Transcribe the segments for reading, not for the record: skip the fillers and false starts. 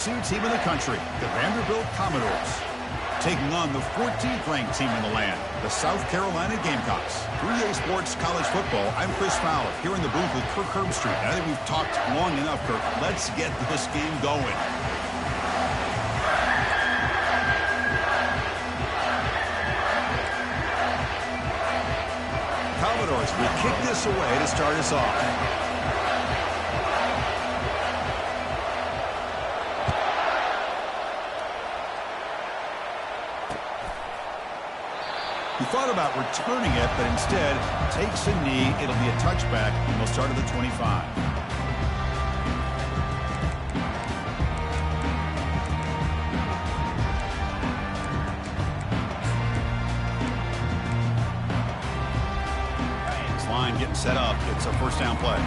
Team in the country, the Vanderbilt Commodores, taking on the 14th ranked team in the land, the South Carolina Gamecocks. 3A Sports College Football, I'm Chris Fowler, here in the booth with Kirk Herbstreit. I think we've talked long enough, Kirk. Let's get this game going. Commodores will kick this away to start us off. He thought about returning it, but instead takes a knee. It'll be a touchback, and they'll start at the 25. This line getting set up. It's a first down play.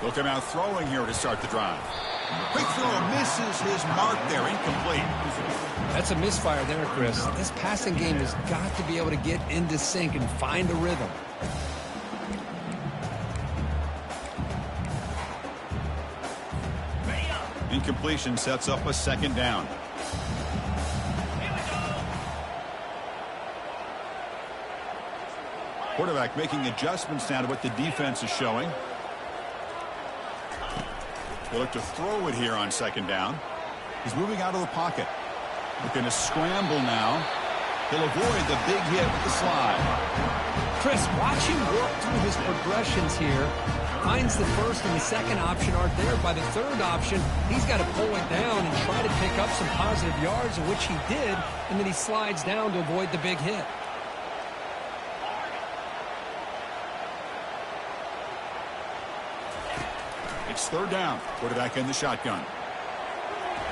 They'll come out throwing here to start the drive. Quick throw, misses his mark there, incomplete. That's a misfire there, Chris. This passing game has got to be able to get into sync and find a rhythm. Incompletion sets up a second down. Quarterback making adjustments now to what the defense is showing. They look to throw it here on second down. He's moving out of the pocket. Looking to scramble now. He'll avoid the big hit with the slide. Chris, watch him work through his progressions here. Finds the first and the second option aren't there. By the third option, he's got to pull it down and try to pick up some positive yards, which he did, and then he slides down to avoid the big hit. It's third down. Quarterback in the shotgun.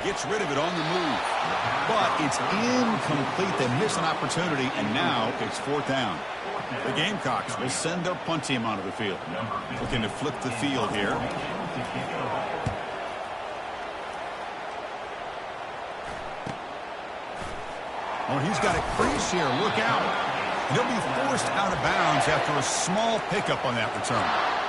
Gets rid of it on the move. But it's incomplete. They miss an opportunity, and now it's fourth down. The Gamecocks will send their punt team onto the field. Looking to flip the field here. Oh, he's got a crease here. Look out. He'll be forced out of bounds after a small pickup on that return.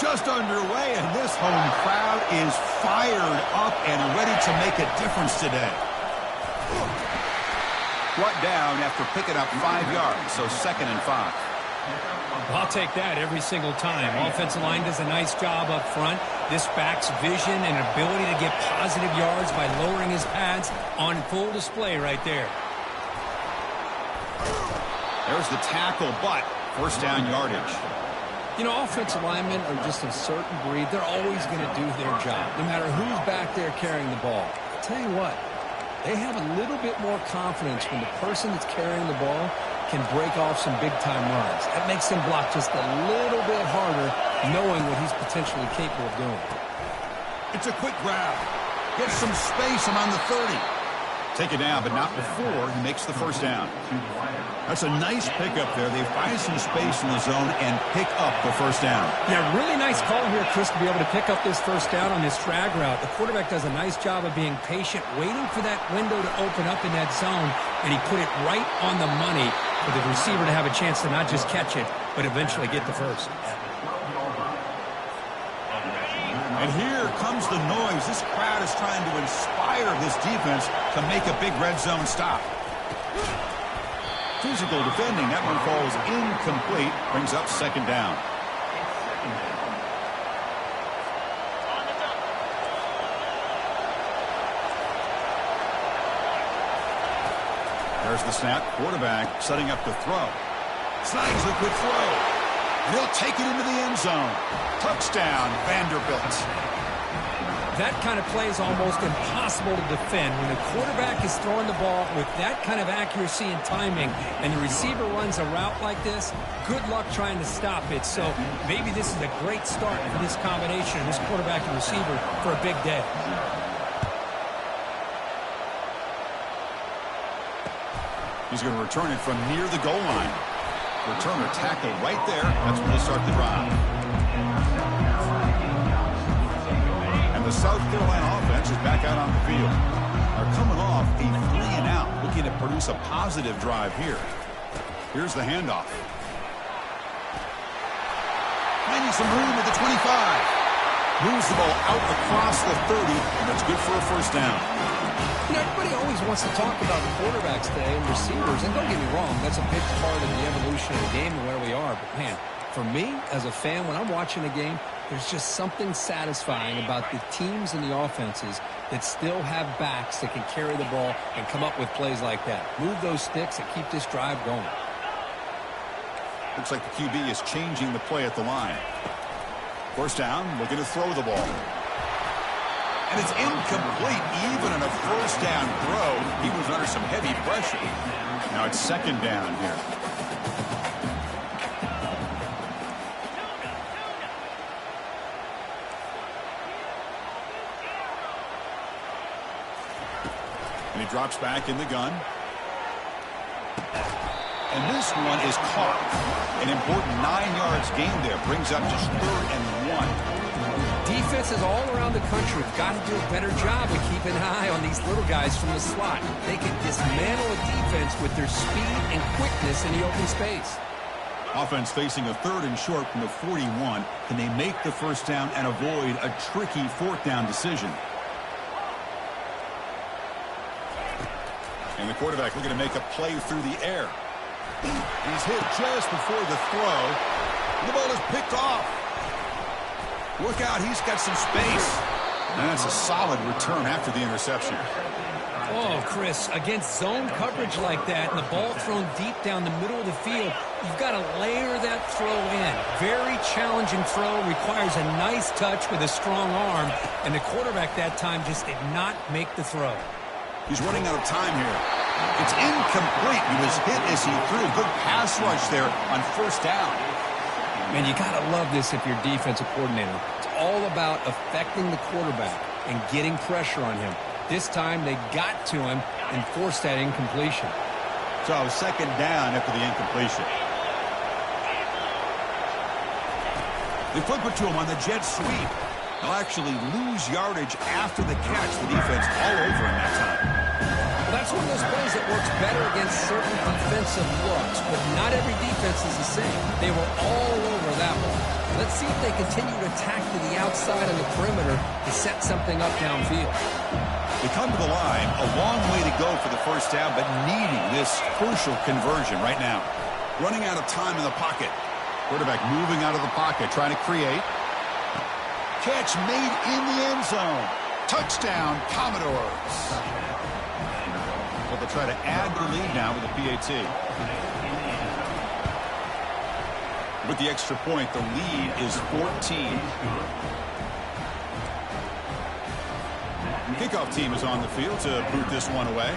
Just underway, and this home crowd is fired up and ready to make a difference today. Brought down after picking up 5 yards, so 2nd and 5. I'll take that every single time. Offensive line does a nice job up front. This back's vision and ability to get positive yards by lowering his pads on full display right there. There's the tackle, but first down yardage. You know, offensive linemen are just a certain breed. They're always going to do their job, no matter who's back there carrying the ball. I'll tell you what, they have a little bit more confidence when the person that's carrying the ball can break off some big-time runs. That makes them block just a little bit harder, knowing what he's potentially capable of doing. It's a quick grab. Gets some space and on the 30. Take it down, but not before he makes the first down. That's a nice pickup there. They find some space in the zone and pick up the first down. Yeah, really nice call here, Chris, to be able to pick up this first down on this drag route. The quarterback does a nice job of being patient, waiting for that window to open up in that zone, and he put it right on the money for the receiver to have a chance to not just catch it, but eventually get the first. And here comes the noise. This crowd is trying to inspire this defense to make a big red zone stop. Physical defending. That one falls incomplete. Brings up second down. There's the snap. Quarterback setting up the throw. Snags the quick throw. And he'll take it into the end zone. Touchdown, Vanderbilt. That kind of play is almost impossible to defend. When the quarterback is throwing the ball with that kind of accuracy and timing, and the receiver runs a route like this, good luck trying to stop it. So maybe this is a great start for this combination, this quarterback and receiver, for a big day. He's going to return it from near the goal line. Returner tackle right there. That's when they start the drive. South Carolina offense is back out on the field. Are coming off a 3-and-out, looking to produce a positive drive here. Here's the handoff. Finding some room at the 25. Moves the ball out across the 30, and that's good for a first down. You know, everybody always wants to talk about the quarterbacks today and receivers, and don't get me wrong, that's a big part of the evolution of the game and where we are. But, man, for me, as a fan, when I'm watching a game, there's just something satisfying about the teams and the offenses that still have backs that can carry the ball and come up with plays like that. Move those sticks and keep this drive going. Looks like the QB is changing the play at the line. First down, looking to throw the ball. And it's incomplete. Even on a first down throw, he was under some heavy pressure. Now it's second down here. And he drops back in the gun. And this one is caught. An important 9 yards gain there. Brings up just 3rd and 1. Defenses all around the country have got to do a better job of keeping an eye on these little guys from the slot. They can dismantle a defense with their speed and quickness in the open space. Offense facing a 3rd and short from the 41. Can they make the first down and avoid a tricky 4th down decision? And the quarterback looking to make a play through the air. He's hit just before the throw. The ball is picked off. Look out, he's got some space. And that's a solid return after the interception. Oh, Chris, against zone coverage like that and the ball thrown deep down the middle of the field, you've got to layer that throw in. Very challenging throw, requires a nice touch with a strong arm, and the quarterback that time just did not make the throw. He's running out of time here. It's incomplete. He was hit as he threw. Good pass rush there on first down. Man, you got to love this if you're defensive coordinator. It's all about affecting the quarterback and getting pressure on him. This time they got to him and forced that incompletion. So second down after the incompletion. They flip it to him on the jet sweep. They'll actually lose yardage after the catch. The defense all over him that time. Well, that's one of those plays that works better against certain defensive looks, but not every defense is the same. They were all over that one. Let's see if they continue to attack to the outside on the perimeter to set something up downfield. They come to the line, a long way to go for the first down, but needing this crucial conversion right now. Running out of time in the pocket. Quarterback moving out of the pocket, trying to create. Catch made in the end zone. Touchdown, Commodores. Well, they'll try to add the lead now with a PAT. With the extra point, the lead is 14. The kickoff team is on the field to boot this one away.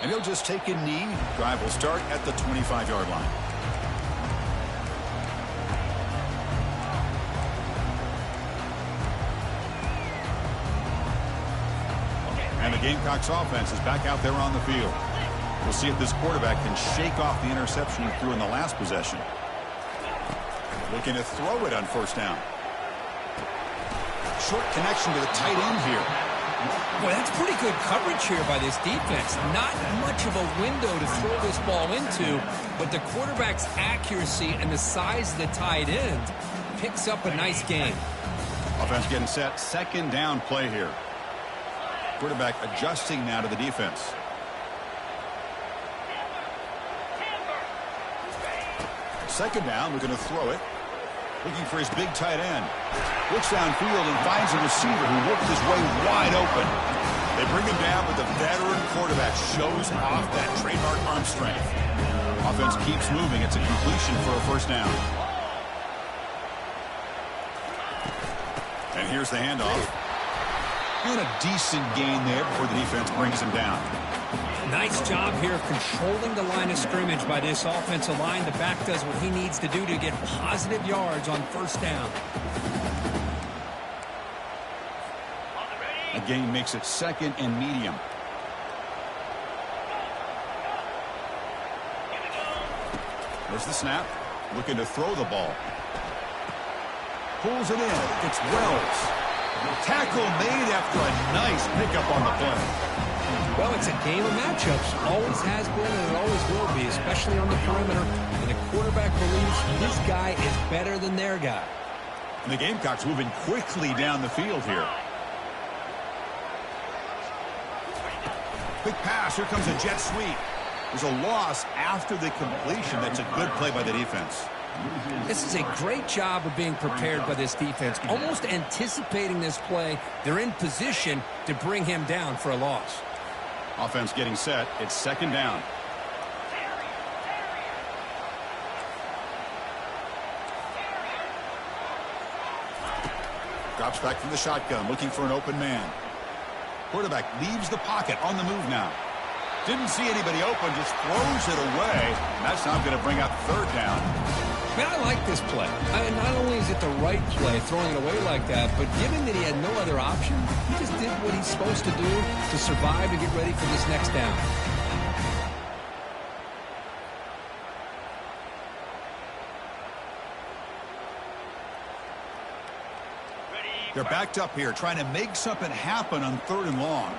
And he'll just take a knee. Drive will start at the 25-yard line. And the Gamecocks offense is back out there on the field. We'll see if this quarterback can shake off the interception he threw in the last possession. Looking to throw it on first down. Short connection to the tight end here. Boy, that's pretty good coverage here by this defense. Not much of a window to throw this ball into, but the quarterback's accuracy and the size of the tight end picks up a nice gain. Offense getting set. Second down play here. Quarterback adjusting now to the defense. Second down, we're going to throw it. Looking for his big tight end. Looks downfield and finds a receiver who worked his way wide open. They bring him down, but the veteran quarterback shows off that trademark arm strength. Offense keeps moving. It's a completion for a first down. And here's the handoff. And a decent gain there before the defense brings him down. Nice job here of controlling the line of scrimmage by this offensive line. The back does what he needs to do to get positive yards on first down. A gain makes it second and medium. There's the snap. Looking to throw the ball. Pulls it in. It's Wells. Tackle made after a nice pickup on the play. Well, it's a game of matchups. Always has been and it always will be, especially on the perimeter. And the quarterback believes his guy is better than their guy. And the Gamecocks moving quickly down the field here. Quick pass. Here comes a jet sweep. There's a loss after the completion. That's a good play by the defense. This is a great job of being prepared by this defense, almost anticipating this play. They're in position to bring him down for a loss. Offense getting set. It's second down. Drops back from the shotgun, looking for an open man. Quarterback leaves the pocket on the move now. Didn't see anybody open, just throws it away. And that's now going to bring up third down. Man, I like this play. Not only is it the right play, throwing it away like that, but given that he had no other option, he just did what he's supposed to do to survive and get ready for this next down. They're backed up here, trying to make something happen on third and long.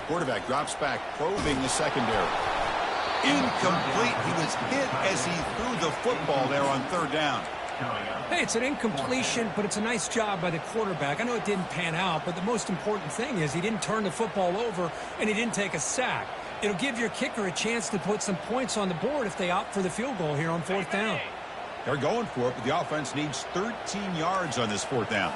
Quarterback drops back, probing the secondary. Incomplete. He was hit as he threw the football there on third down. Hey, it's an incompletion, but it's a nice job by the quarterback. I know it didn't pan out, but the most important thing is he didn't turn the football over and he didn't take a sack. It'll give your kicker a chance to put some points on the board if they opt for the field goal here on fourth down. They're going for it, but the offense needs 13 yards on this fourth down.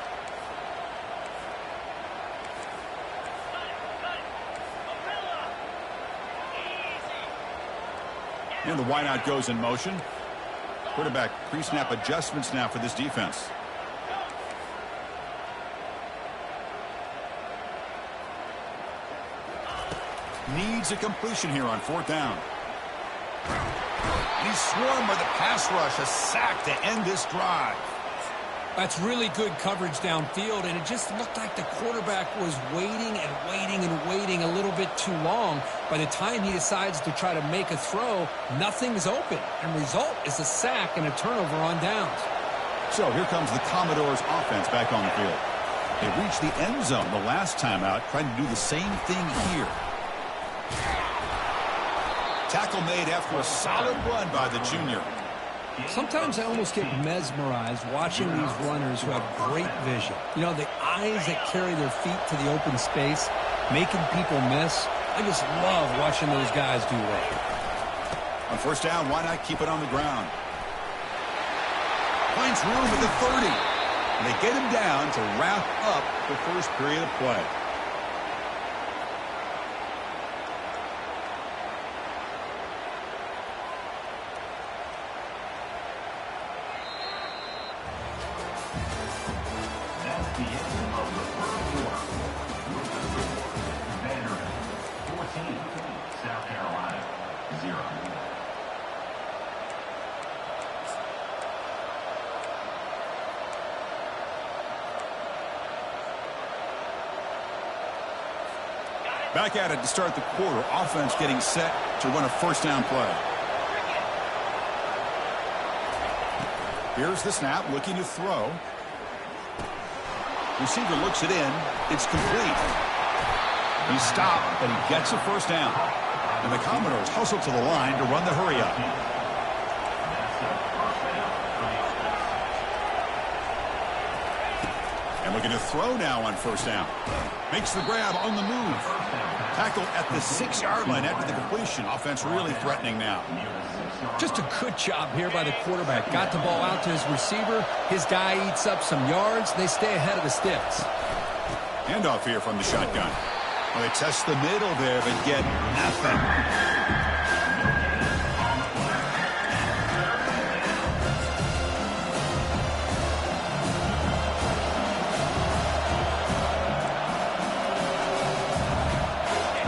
And the wideout goes in motion. Quarterback pre-snap adjustments now for this defense. Needs a completion here on fourth down. He's swarmed by the pass rush. A sack to end this drive. That's really good coverage downfield, and it just looked like the quarterback was waiting and waiting and waiting a little bit too long. By the time he decides to try to make a throw, nothing's open, and result is a sack and a turnover on downs. So here comes the Commodores offense back on the field. They reached the end zone the last time out, trying to do the same thing here. Tackle made after a solid run by the junior. Sometimes I almost get mesmerized watching these runners who have great vision. You know, the eyes that carry their feet to the open space, making people miss. I just love watching those guys do well. On first down, why not keep it on the ground? Finds room at the 30. And they get him down to wrap up the first period of play. Back at it to start the quarter. Offense getting set to run a first down play. Here's the snap, looking to throw. Receiver looks it in. It's complete. He stopped, but he gets a first down. And the Commodores hustle to the line to run the hurry up. And looking to throw now on first down. Makes the grab on the move. Tackle at the 6-yard line after the completion. Offense really threatening now. Just a good job here by the quarterback. Got the ball out to his receiver. His guy eats up some yards. They stay ahead of the sticks. Handoff here from the shotgun. Well, they test the middle there, but get nothing.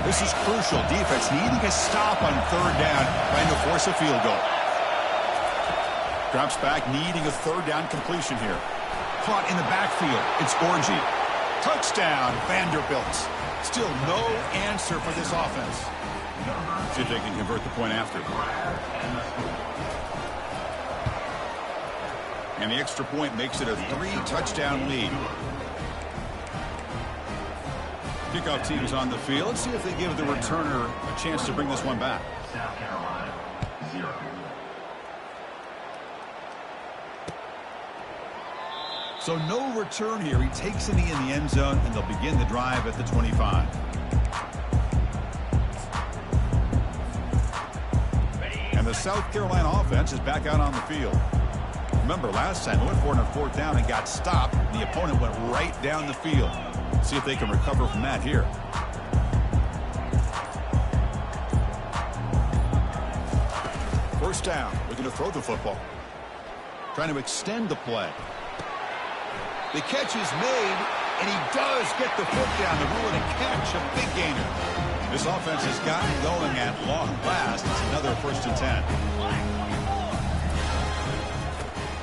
This is crucial. Defense needing a stop on third down, trying to force a field goal. Drops back, needing a third down completion here. Caught in the backfield. It's Orgy. Touchdown, Vanderbilt. Still no answer for this offense. See if they can convert the point after. And the extra point makes it a 3-touchdown lead. Kickoff team's on the field. Let's see if they give the returner a chance to bring this one back. South Carolina, 0. So no return here. He takes it in the end zone, and they'll begin the drive at the 25. And the South Carolina offense is back out on the field. Remember, last time they went for it on 4th down and got stopped. The opponent went right down the field. See if they can recover from that here. First down. Looking to throw the football. Trying to extend the play. The catch is made, and he does get the foot down. The rule and a catch, a big gainer. This offense has gotten going at long last. It's another 1st and 10.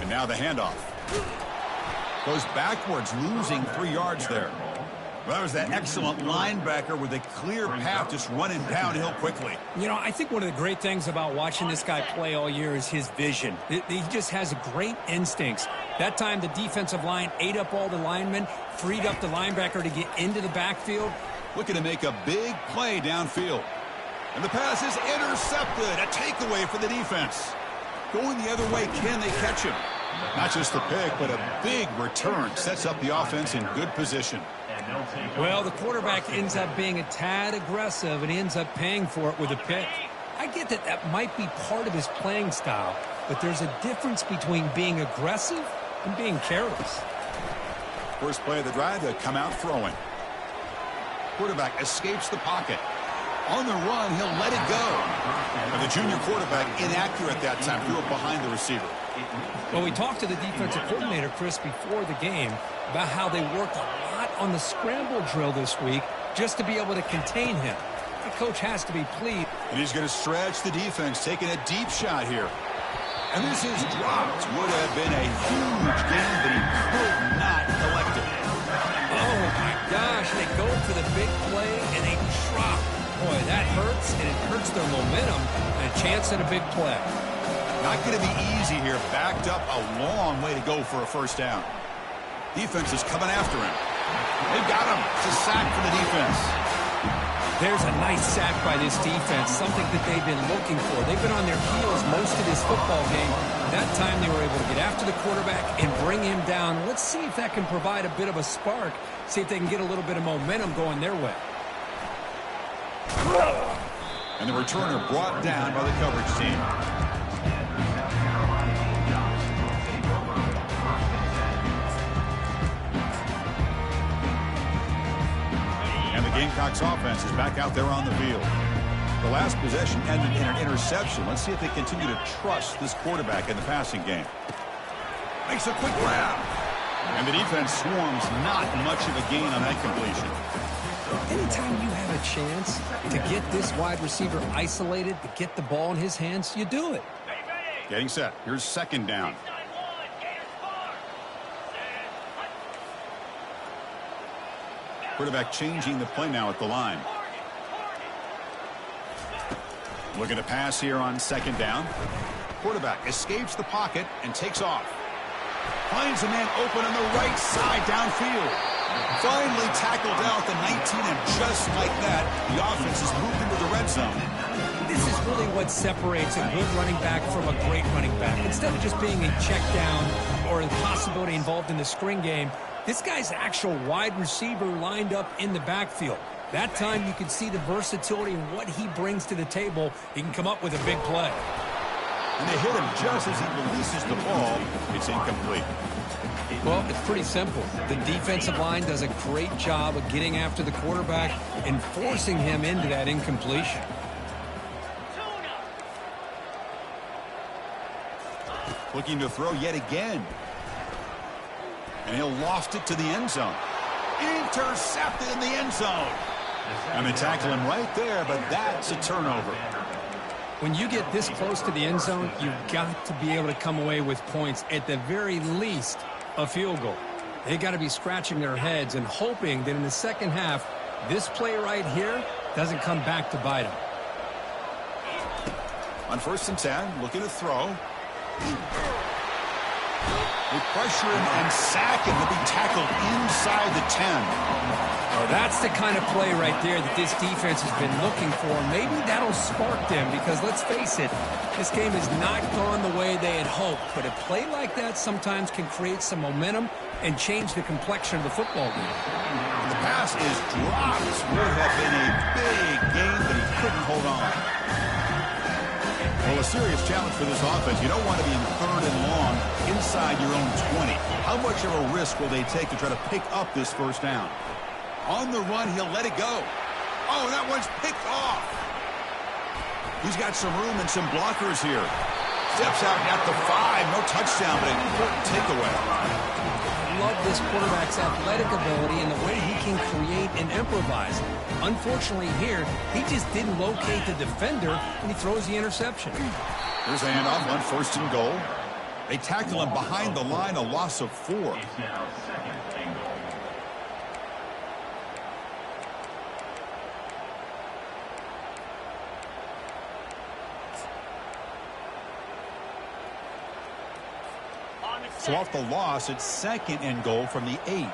And now the handoff. Goes backwards, losing 3 yards there. Well, that was that excellent linebacker with a clear path just running downhill quickly. You know, I think one of the great things about watching this guy play all year is his vision. He just has great instincts. That time the defensive line ate up all the linemen, freed up the linebacker to get into the backfield. Looking to make a big play downfield. And the pass is intercepted. A takeaway for the defense. Going the other way, can they catch him? Not just the pick, but a big return. Sets up the offense in good position. Well, the quarterback ends up being a tad aggressive, and he ends up paying for it with a pick. I get that that might be part of his playing style, but there's a difference between being aggressive and being careless. First play of the drive, they come out throwing. Quarterback escapes the pocket. On the run, he'll let it go. And the junior quarterback inaccurate that time, threw it behind the receiver. Well, we talked to the defensive coordinator, Chris, before the game about how they worked a lot on the scramble drill this week just to be able to contain him. The coach has to be pleased. And he's going to stretch the defense, taking a deep shot here. And this is dropped. Would have been a huge game, but he could not collect it. Oh, my gosh. They go for the big play, and they drop. Boy, that hurts, and it hurts their momentum and a chance at a big play. Not going to be easy here. Backed up a long way to go for a first down. Defense is coming after him. They've got him. It's a sack for the defense. There's a nice sack by this defense, something that they've been looking for. They've been on their heels most of this football game. That time they were able to get after the quarterback and bring him down. Let's see if that can provide a bit of a spark. See if they can get a little bit of momentum going their way. And the returner brought down by the coverage team. And the Gamecocks offense is back out there on the field. The last possession ended in an interception. Let's see if they continue to trust this quarterback in the passing game. Makes a quick grab. And the defense swarms, not much of a gain on that completion. Anytime you have a chance to get this wide receiver isolated, to get the ball in his hands, you do it. Getting set. Here's second down. Quarterback changing the play now at the line. Looking to pass here on second down. Quarterback escapes the pocket and takes off. Finds a man open on the right side downfield. Finally tackled down at the 19, and just like that, the offense is moved into the red zone. This is really what separates a good running back from a great running back. Instead of just being a check down or the possibility involved in the screen game, this guy's actual wide receiver lined up in the backfield. That time you can see the versatility and what he brings to the table. He can come up with a big play. And they hit him just as he releases the ball. It's incomplete. Well, it's pretty simple. The defensive line does a great job of getting after the quarterback and forcing him into that incompletion. Looking to throw yet again. And he'll loft it to the end zone. Intercepted in the end zone. And they tackle him right there, but that's a turnover. When you get this close to the end zone, you've got to be able to come away with points. At the very least, a field goal. They got to be scratching their heads and hoping that in the second half, this play right here doesn't come back to bite them. On 1st and 10, looking to throw. With pressure and sack, and he'll be tackled inside the 10. Oh, that's the kind of play right there that this defense has been looking for. Maybe that'll spark them because, let's face it, this game has not gone the way they had hoped. But a play like that sometimes can create some momentum and change the complexion of the football game. The pass is dropped. Would have been a big game, but he couldn't hold on. Well, a serious challenge for this offense. You don't want to be in 3rd and long inside your own 20. How much of a risk will they take to try to pick up this 1st down? On the run, he'll let it go. Oh, that one's picked off. He's got some room and some blockers here. Steps out at the 5. No touchdown, but an important takeaway. I love this quarterback's athletic ability and the way he can create and improvise. Unfortunately here, he just didn't locate the defender, and he throws the interception. Here's a handoff on 1st and goal. They tackle him behind the line, a loss of 4. It's now 2nd and goal. So off the loss, it's 2nd and goal from the 8.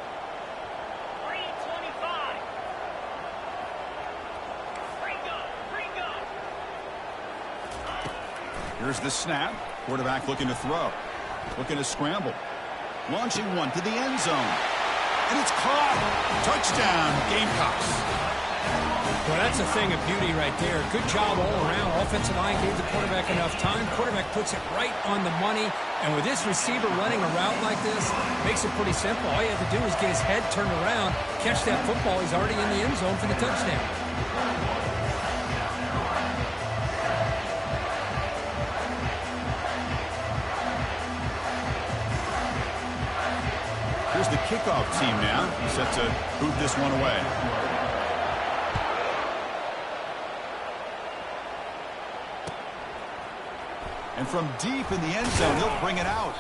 Here's the snap. Quarterback looking to throw. Looking to scramble. Launching one to the end zone. And it's caught. Touchdown, Gamecocks. Well, that's a thing of beauty right there. Good job all around. Offensive line gave the quarterback enough time. Quarterback puts it right on the money. And with this receiver running a route like this, makes it pretty simple. All you have to do is get his head turned around, catch that football. He's already in the end zone for the touchdown. Here's the kickoff team now. Set to boot this one away. And from deep in the end zone, he'll bring it out.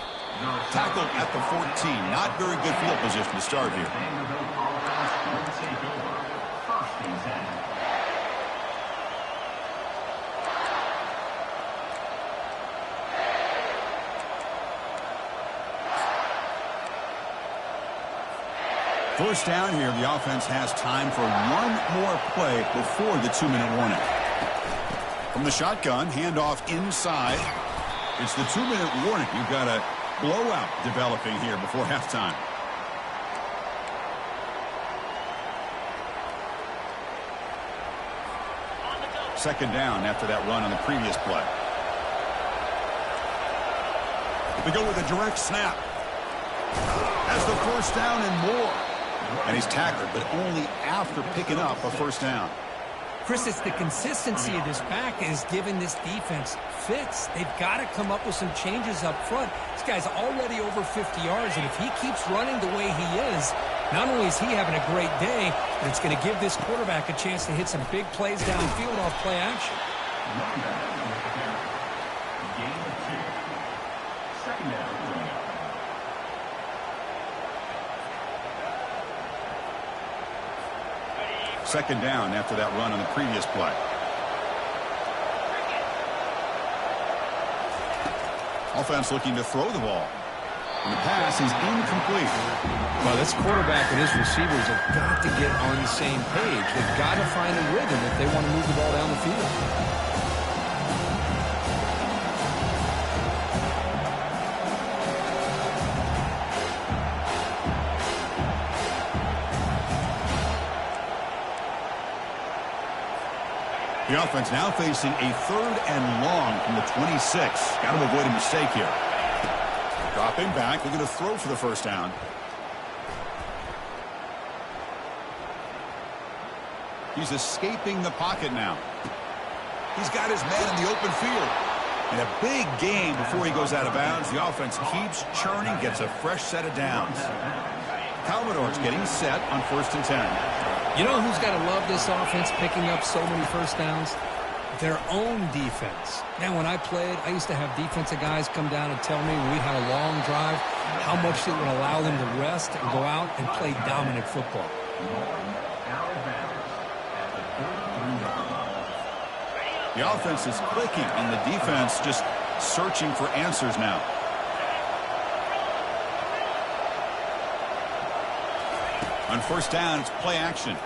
Tackled at the 14. Not very good field position to start here. Vanderbilt offense will take over. 1st and 10. First down here, the offense has time for one more play before the 2-minute warning. From the shotgun, handoff inside. It's the 2-minute warning. You've got a blowout developing here before halftime. Second down after that run on the previous play. They go with a direct snap. Has the 1st down and more. And he's tackled, but only after picking up a 1st down. Chris, it's the consistency of this back is giving this defense fits. They've got to come up with some changes up front. This guy's already over 50 yards, and if he keeps running the way he is, not only is he having a great day, but it's going to give this quarterback a chance to hit some big plays downfield off play action. Gain of 2. 2nd down. Second down after that run on the previous play. Offense looking to throw the ball. And the pass is incomplete. Well, this quarterback and his receivers have got to get on the same page. They've got to find a rhythm if they want to move the ball down the field. The offense now facing a 3rd and long from the 26. Got to avoid a mistake here. Dropping back, looking to throw for the 1st down. He's escaping the pocket now. He's got his man in the open field. And a big gain before he goes out of bounds. The offense keeps churning, gets a fresh set of downs. Commodores getting set on 1st and 10. You know who's got to love this offense picking up so many 1st downs? Their own defense. Man, when I played, I used to have defensive guys come down and tell me when we had a long drive, how much it would allow them to rest and go out and play dominant football. The offense is clicking, and the defense just searching for answers now. On first down, it's play action.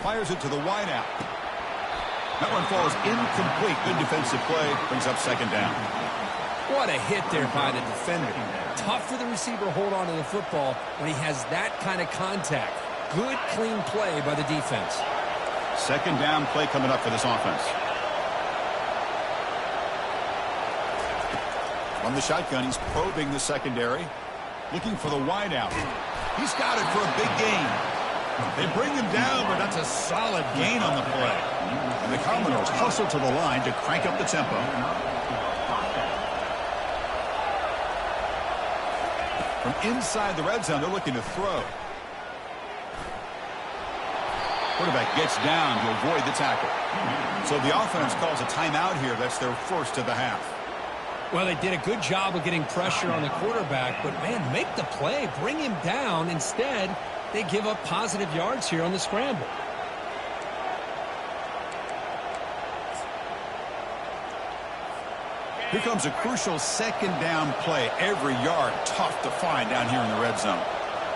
Fires it to the wideout. That one falls incomplete. Good defensive play. Brings up second down. What a hit there by the defender. Tough for the receiver to hold on to the football when he has that kind of contact. Good, clean play by the defense. Second down play coming up for this offense. From the shotgun, he's probing the secondary. Looking for the wideout. He's got it for a big gain. They bring him down, but that's a solid gain on the play. And the Commodores hustle to the line to crank up the tempo. From inside the red zone, they're looking to throw. Quarterback gets down to avoid the tackle. So the offense calls a timeout here. That's their first of the half. Well, they did a good job of getting pressure on the quarterback, but, man, make the play. Bring him down. Instead, they give up positive yards here on the scramble. Here comes a crucial second down play. Every yard tough to find down here in the red zone.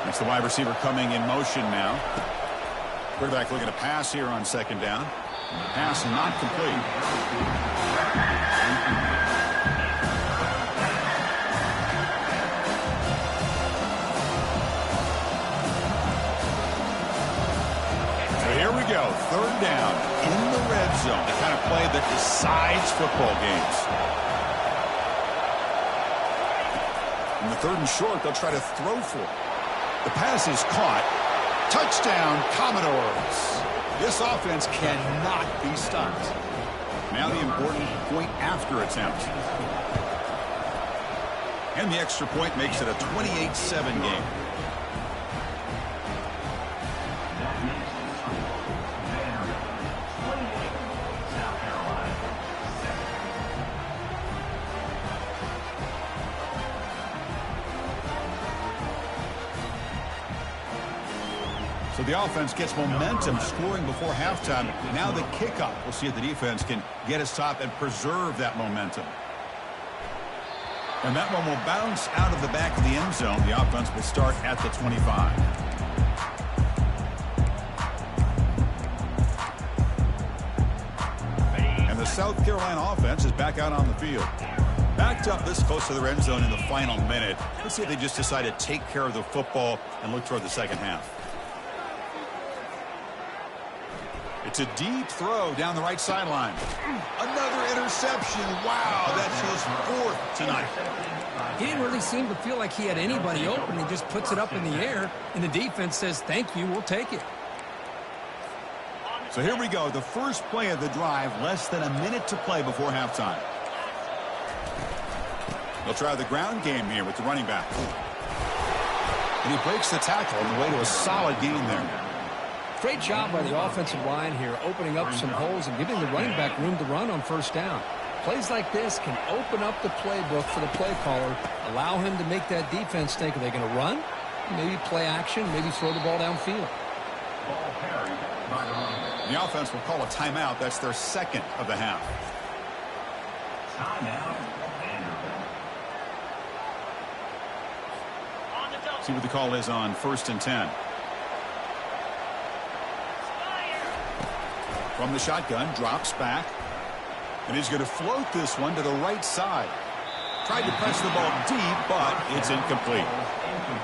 That's the wide receiver coming in motion now. Quarterback looking to pass here on second down. Pass not complete. So here we go. Third down in the red zone. The kind of play that decides football games. In the third and short, they'll try to throw for it. The pass is caught. Touchdown, Commodores. This offense cannot be stopped. Now the important point after attempt. And the extra point makes it a 28-7 game. So the offense gets momentum, scoring before halftime. Now the kickoff. We'll see if the defense can get a stop and preserve that momentum. And that one will bounce out of the back of the end zone. The offense will start at the 25. And the South Carolina offense is back out on the field. Backed up this close to the end zone in the final minute. Let's see if they just decide to take care of the football and look toward the second half. It's a deep throw down the right sideline. Another interception. Wow, that's his fourth tonight. He didn't really seem to feel like he had anybody open. He just puts it up in the air, and the defense says, thank you, we'll take it. So here we go, the first play of the drive, less than a minute to play before halftime. They'll try the ground game here with the running back. And he breaks the tackle on the way to a solid gain there. Great job by the offensive line here, opening up some holes and giving the running back room to run on first down. Plays like this can open up the playbook for the play caller, allow him to make that defense think, are they going to run? Maybe play action, maybe throw the ball downfield. The offense will call a timeout. That's their second of the half. See what the call is on 1st and 10. From the shotgun, drops back. And he's going to float this one to the right side. Tried to press the ball deep, but it's incomplete.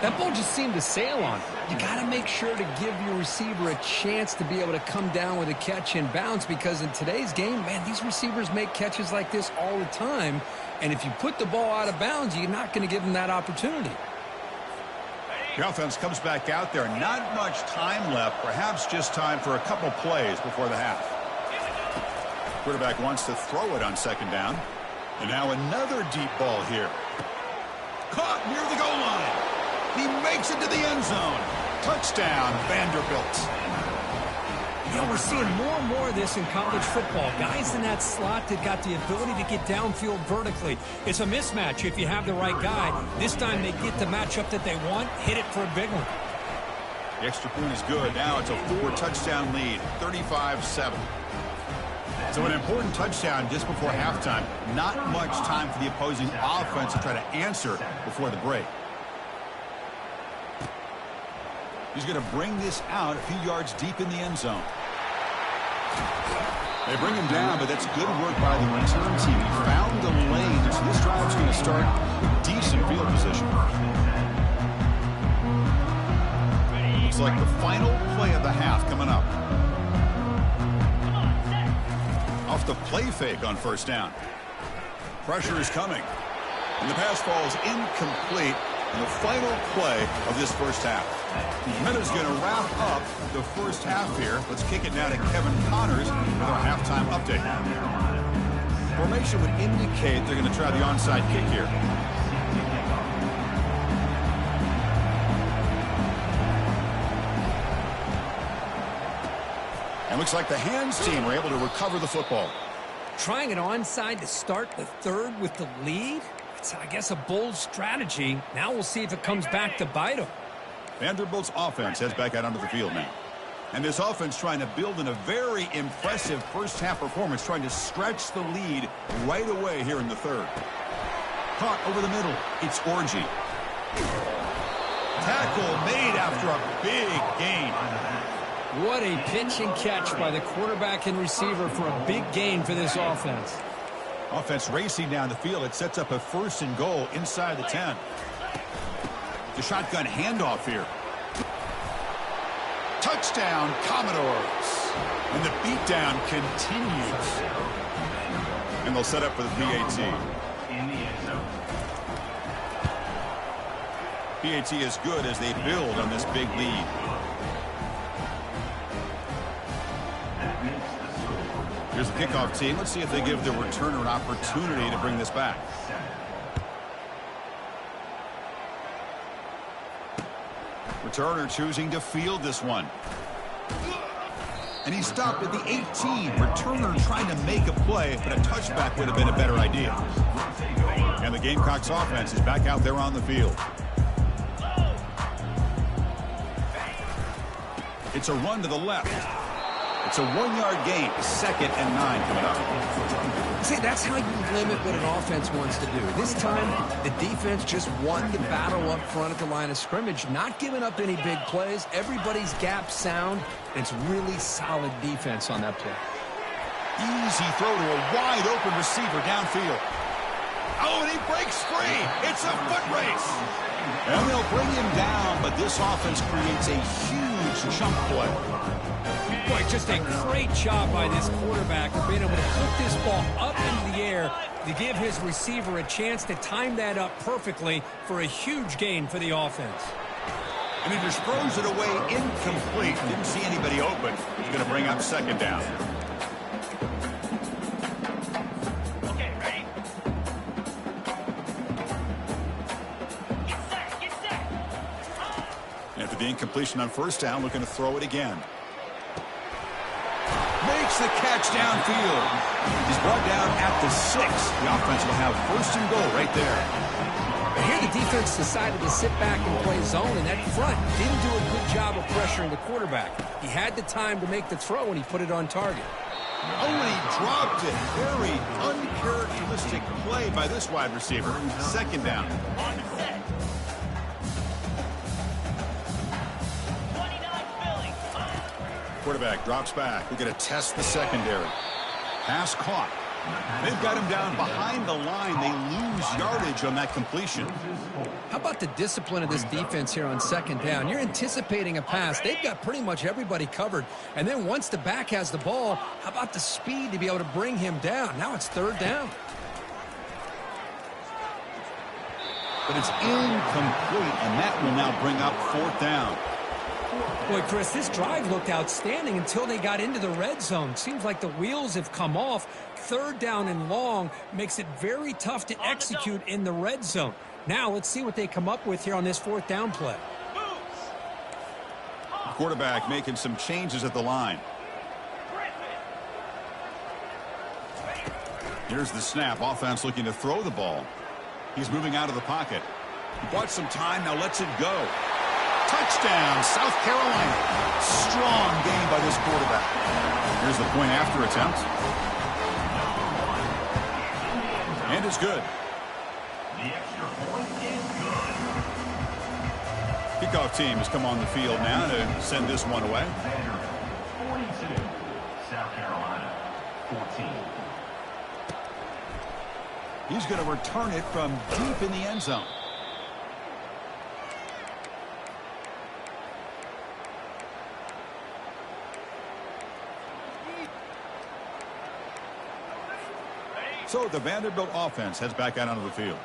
That ball just seemed to sail on him. You got to make sure to give your receiver a chance to be able to come down with a catch and bounce, because in today's game, man, these receivers make catches like this all the time. And if you put the ball out of bounds, you're not going to give them that opportunity. The offense comes back out there. Not much time left. Perhaps just time for a couple plays before the half. Quarterback wants to throw it on second down. And now another deep ball here. Caught near the goal line. He makes it to the end zone. Touchdown, Vanderbilt. You know, we're seeing more and more of this in college football. Guys in that slot that got the ability to get downfield vertically. It's a mismatch if you have the right guy. This time they get the matchup that they want, hit it for a big one. The extra point is good. Now it's a 4-touchdown lead, 35-7. So an important touchdown just before halftime. Not much time for the opposing offense to try to answer before the break. He's going to bring this out a few yards deep in the end zone. They bring him down, but that's good work by the return team. He found the lane, so this drive's going to start with decent field position. Looks like the final play of the half coming up. Off the play fake on first down. Pressure is coming. And the pass falls incomplete in the final play of this first half. Minna's going to wrap up the first half here. Let's kick it now to Kevin Connors with our halftime update. Formation would indicate they're going to try the onside kick here. And looks like the hands team were able to recover the football. Trying it onside to start the third with the lead? It's, I guess, a bold strategy. Now we'll see if it comes back to bite them. Vanderbilt's offense heads back out onto the field now. And this offense trying to build in a very impressive first-half performance, trying to stretch the lead right away here in the third. Caught over the middle. It's Orgy. Tackle made after a big gain. What a pitch and catch by the quarterback and receiver for a big gain for this offense. Offense racing down the field. It sets up a 1st and goal inside the 10. The shotgun handoff here. Touchdown, Commodores. And the beatdown continues. And they'll set up for the PAT. PAT is good as they build on this big lead. Here's the kickoff team. Let's see if they give the returner an opportunity to bring this back. Returner choosing to field this one. And he stopped at the 18. Returner trying to make a play, but a touchback would have been a better idea. And the Gamecocks offense is back out there on the field. It's a run to the left. It's a 1-yard gain, 2nd and 9 coming up. See, that's how you limit what an offense wants to do. This time, the defense just won the battle up front at the line of scrimmage, not giving up any big plays. Everybody's gap sound. It's really solid defense on that play. Easy throw to a wide-open receiver downfield. Oh, and he breaks free. It's a foot race. And they'll bring him down, but this offense creates a huge chunk play. Boy, just a great job by this quarterback of being able to put this ball up into the air to give his receiver a chance to time that up perfectly for a huge gain for the offense. And he just throws it away incomplete. Didn't see anybody open. He's going to bring up 2nd down. Okay, ready? Get set. After the incompletion on 1st down, looking to throw it again. Makes the catch downfield. He's brought down at the 6. The offense will have 1st and goal right there. Here the defense decided to sit back and play zone, and that front didn't do a good job of pressuring the quarterback. He had the time to make the throw, and he put it on target. Oh, and he dropped it. Very uncharacteristic play by this wide receiver. 2nd down. On set. 29 Philly. Quarterback drops back. We're going to test the secondary. Pass caught. They've got him down behind the line. They lose yardage on that completion. How about the discipline of this defense here on 2nd down? You're anticipating a pass. They've got pretty much everybody covered. And then once the back has the ball, how about the speed to be able to bring him down? Now it's 3rd down. But it's incomplete, and that will now bring up 4th down. Boy, Chris, this drive looked outstanding until they got into the red zone. Seems like the wheels have come off. 3rd down and long makes it very tough to execute in the red zone. Now let's see what they come up with here on this 4th down play. Quarterback making some changes at the line. Here's the snap. Offense looking to throw the ball. He's moving out of the pocket. He bought some time, now lets it go. Touchdown, South Carolina. Strong game by this quarterback. Here's the point after attempt. And it's good. The extra point is good. Kickoff team has come on the field now to send this one away. 42, South Carolina, 14. He's going to return it from deep in the end zone. So the Vanderbilt offense heads back out onto the field.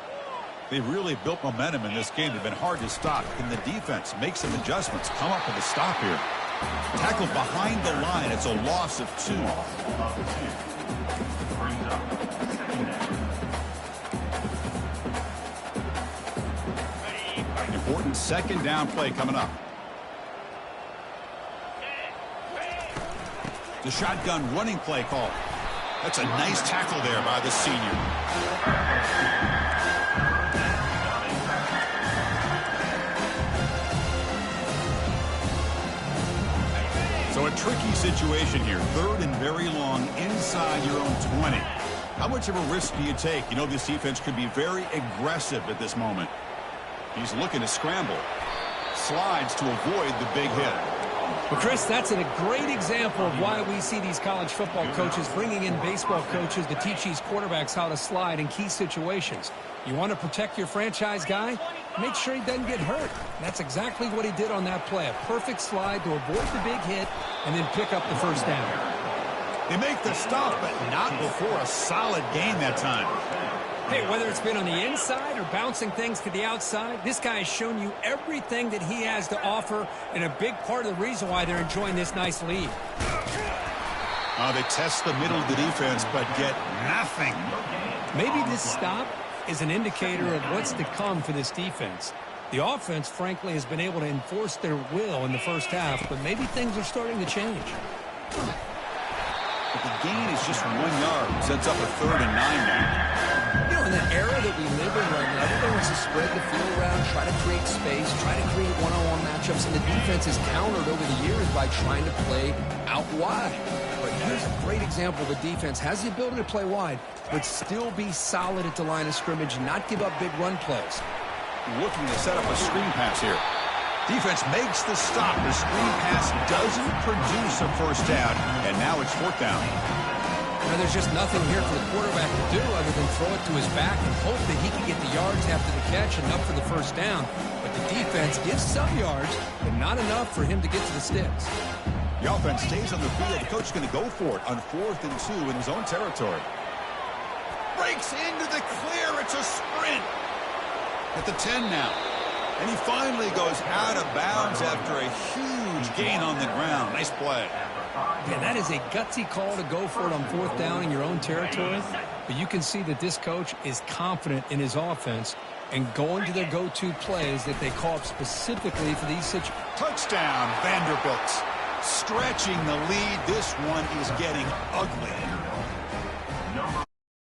They've really built momentum in this game. They've been hard to stop. Can the defense make some adjustments? Come up with a stop here. Tackled behind the line. It's a loss of 2. Brings up second down. Important second down play coming up. The shotgun running play call. That's a nice tackle there by the senior. So a tricky situation here. 3rd and very long inside your own 20. How much of a risk do you take? You know this defense could be very aggressive at this moment. He's looking to scramble. Slides to avoid the big hit. Well, Chris, that's a great example of why we see these college football coaches bringing in baseball coaches to teach these quarterbacks how to slide in key situations. You want to protect your franchise guy? Make sure he doesn't get hurt. That's exactly what he did on that play. A perfect slide to avoid the big hit and then pick up the first down. They make the stop, but not before a solid gain that time. Hey, whether it's been on the inside or bouncing things to the outside, this guy has shown you everything that he has to offer, and a big part of the reason why they're enjoying this nice lead. They test the middle of the defense, but get nothing. Maybe this stop is an indicator of what's to come for this defense. The offense, frankly, has been able to enforce their will in the first half, but maybe things are starting to change. But the gain is just 1 yard. Sets up a 3rd and 9 now. You know, in the era that we live in right now, everybody wants to spread the field around, try to create space, try to create one-on-one matchups, and the defense has countered over the years by trying to play out wide. But here's a great example. The defense has the ability to play wide, but still be solid at the line of scrimmage, not give up big run plays. Looking to set up a screen pass here. Defense makes the stop. The screen pass doesn't produce a first down, and now it's 4th down. Now, there's just nothing here for the quarterback to do other than throw it to his back and hope that he can get the yards after the catch, enough for the first down. But the defense gives some yards, but not enough for him to get to the sticks. The offense stays on the field. The coach is going to go for it on 4th and 2 in his own territory. Breaks into the clear. It's a sprint. At the 10 now. And he finally goes out of bounds after a huge gain on the ground. Nice play. Yeah, that is a gutsy call to go for it on 4th down in your own territory. But you can see that this coach is confident in his offense and going to their go-to plays that they call up specifically for these situations. Touchdown, Vanderbilt. Stretching the lead. This one is getting ugly.